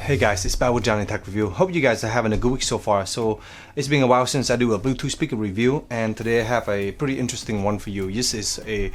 Hey guys, it's back with JohnyTechReview. Hope you guys are having a good week so far. So it's been a while since I do a Bluetooth speaker review, and today I have a pretty interesting one for you. This is a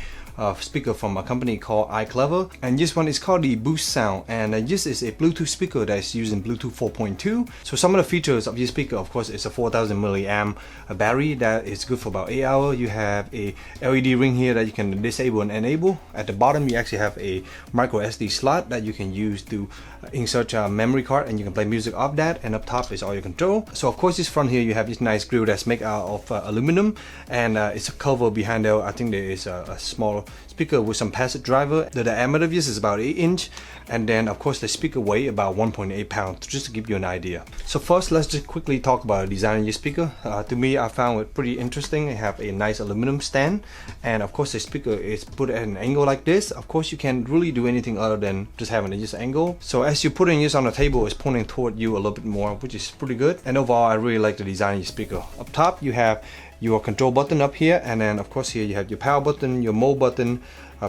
speaker from a company called iClever, and this one is called the BoostSound, and this is a Bluetooth speaker that is using Bluetooth 4.2. So some of the features of this speaker, of course, is a 4000 milliamp battery that is good for about 8 hours. You have a LED ring here that you can disable and enable. At the bottom you actually have a microSD slot that you can use to insert a memory card, and you can play music off that, and up top is all your control. So of course this front here you have this nice grill that's made out of aluminum, and it's a cover behind there. I think there is a small speaker with some passive driver. The diameter of this is about 8 inch, and then of course the speaker weighs about 1.8 pounds, just to give you an idea. So first let's just quickly talk about the design of this speaker. To me, I found it pretty interesting. They have a nice aluminum stand, and of course the speaker is put at an angle like this. Of course you can't really do anything other than just having this angle. So as you're putting this on the table, it's pointing toward you a little bit more, which is pretty good. And overall I really like the design of your speaker. Up top you have your control button up here, and then of course here you have your power button, your mode button,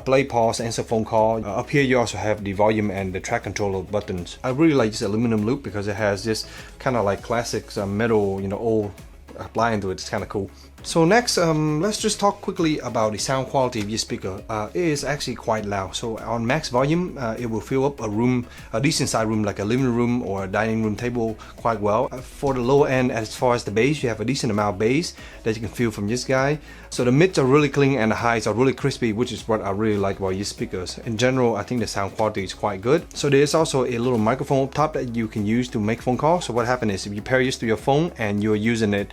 play, pause, answer phone call. Up here you also have the volume and the track controller buttons. I really like this aluminum loop because it has this kind of like classic metal, old appliance to it. It's kind of cool. So next, let's just talk quickly about the sound quality of your speaker. It is actually quite loud. So on max volume, it will fill up a room, a decent sized room like a living room or a dining room table quite well. For the lower end, as far as the bass, you have a decent amount of bass that you can feel from this guy. So the mids are really clean and the highs are really crispy, which is what I really like about these speakers. In general, I think the sound quality is quite good. So there is also a little microphone up top that you can use to make phone calls. So what happens is if you pair this to your phone and you're using it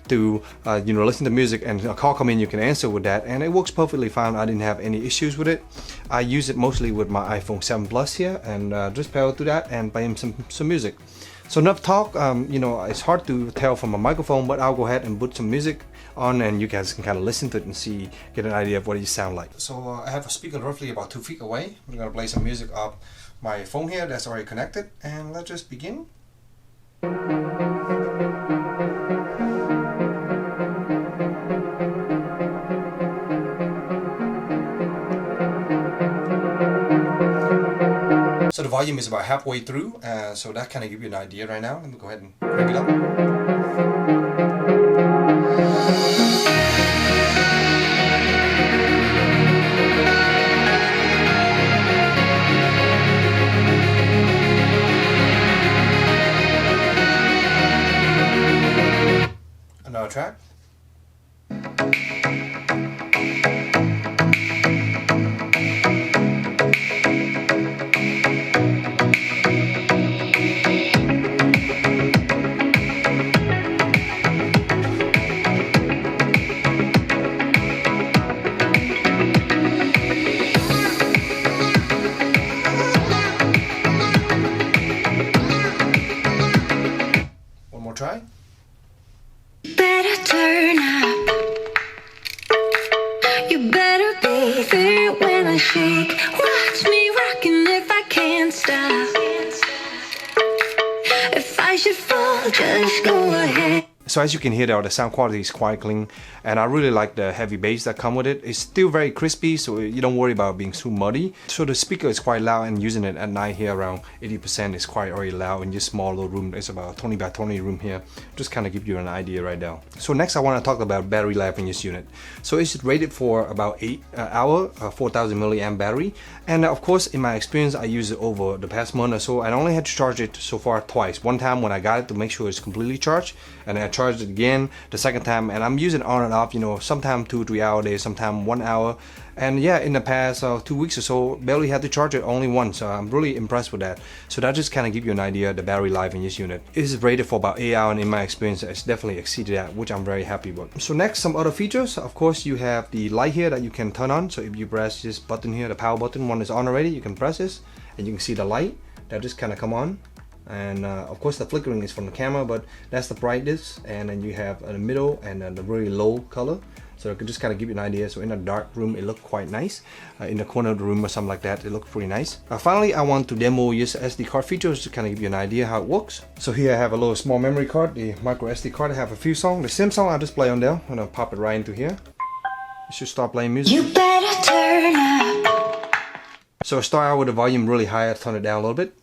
to listen to music and a call come in, you can answer with that, and it works perfectly fine. I didn't have any issues with it. I use it mostly with my iPhone 7 Plus here, and just pair it to that and play some music. So enough talk. It's hard to tell from a microphone, but I'll go ahead and put some music on, and you guys can kind of listen to it and get an idea of what it sounds like. So I have a speaker roughly about 2 feet away. I'm gonna play some music off my phone here that's already connected, and let's just begin. So the volume is about halfway through, so that kind of gives you an idea right now. Let me go ahead and crank it up. Another track. Try. Better turn up. You better be there when I shake. Watch me rocking if I can't stop. If I should fall, just go ahead. So as you can hear there, the sound quality is quite clean, and I really like the heavy bass that come with it. It's still very crispy, so you don't worry about being too muddy. So the speaker is quite loud, and using it at night here around 80% is quite already loud in this small little room. It's about a 20 by 20 room here. Just kind of give you an idea right now. So next I want to talk about battery life in this unit. So it's rated for about 8 hours, 4000 milliamp battery, and of course in my experience I used it over the past month or so. I only had to charge it so far twice. One time when I got it to make sure it's completely charged, and then I charged it again the second time, and I'm using it on and off, sometime 2 or 3 hours a day, sometime 1 hour. And yeah, in the past 2 weeks or so, barely had to charge it only once. So I'm really impressed with that. So that just kind of give you an idea of the battery life in this unit. It is rated for about 8 hours, and in my experience it's definitely exceeded that, which I'm very happy with. So next, some other features. Of course you have the light here that you can turn on. So if you press this button here, the power button, one is on already, you can press this and you can see the light that just kind of come on. And of course the flickering is from the camera, but that's the brightness. And then you have the middle and then the really low color. So it could just kind of give you an idea. So in a dark room, it looked quite nice. In the corner of the room or something like that, it looked pretty nice. Finally, I want to demo this SD card features to kind of give you an idea how it works. So here I have a little small memory card, the microSD card. I have a few songs. The same song I'll just play on there. I'm gonna pop it right into here. It should start playing music. You better turn up. So I start out with the volume really high. I turn it down a little bit.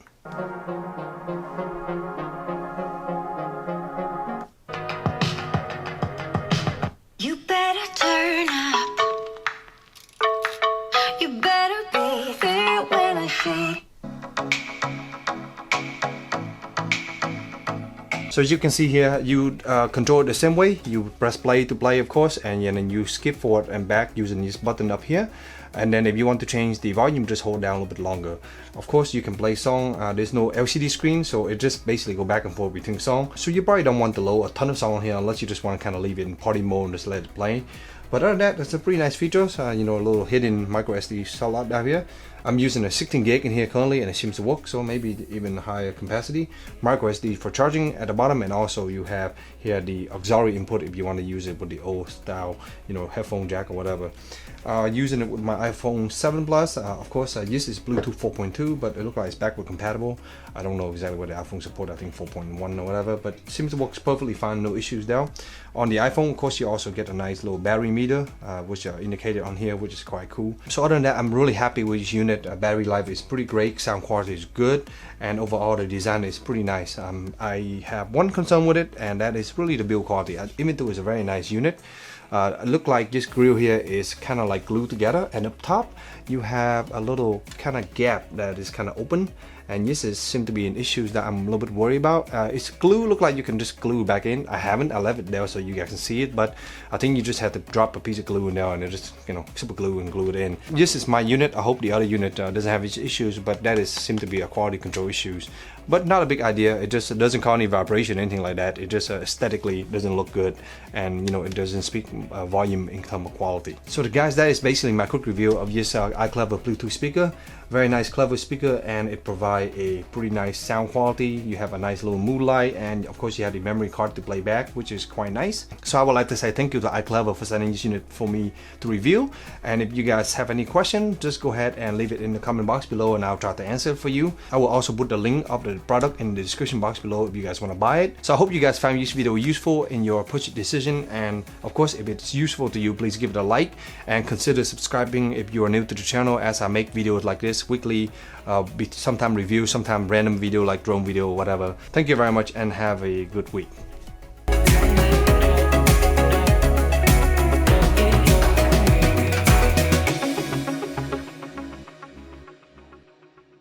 So as you can see here, you control it the same way. You press play to play, of course, and then you skip forward and back using this button up here. And then if you want to change the volume, just hold down a little bit longer. Of course, you can play song. There's no LCD screen, so it just basically go back and forth between songs. So you probably don't want to load a ton of songs here unless you just want to kind of leave it in party mode and just let it play. But other than that, that's a pretty nice feature. You know, a little hidden microSD slot down here. I'm using a 16 gig in here currently, and it seems to work, so maybe even higher capacity. MicroSD for charging at the bottom, and also you have here the auxiliary input if you want to use it with the old style, you know, headphone jack or whatever. Using it with my iPhone 7 Plus. Of course, this is Bluetooth 4.2, but it looks like it's backward compatible. I don't know exactly what the iPhone support. I think 4.1 or whatever, but it seems to work perfectly fine, no issues there. On the iPhone, of course, you also get a nice little battery meter, which are indicated on here, which is quite cool. So other than that, I'm really happy with this unit. Battery life is pretty great, sound quality is good, and overall the design is pretty nice. I have one concern with it, and that is really the build quality. Even though it's a very nice unit, it look like this grill here is kind of like glued together, and up top you have a little kind of gap that is kind of open, and this is seem to be an issue that I'm a little bit worried about. It's glue, look like you can just glue back in. I haven't, I left it there so you guys can see it, but I think you just have to drop a piece of glue in there and just, you know, super glue and glue it in. This is my unit. I hope the other unit doesn't have issues, but that is seem to be a quality control issues. But not a big idea. It just doesn't cause any vibration, anything like that. It just aesthetically doesn't look good, and you know, it doesn't speak volume in terms of quality. So guys, that is basically my quick review of this iClever Bluetooth speaker. Very nice, clever speaker, and it provides a pretty nice sound quality. You have a nice little mood light, and of course you have the memory card to play back, which is quite nice. So I would like to say thank you to iClever for sending this unit for me to review. And if you guys have any question, just go ahead and leave it in the comment box below, and I'll try to answer it for you. I will also put the link of the product in the description box below if you guys want to buy it. So I hope you guys found this video useful in your purchase decision, and of course if it's useful to you, please give it a like and consider subscribing if you are new to the channel, as I make videos like this weekly, sometime review, sometime random video like drone video or whatever. Thank you very much and have a good week.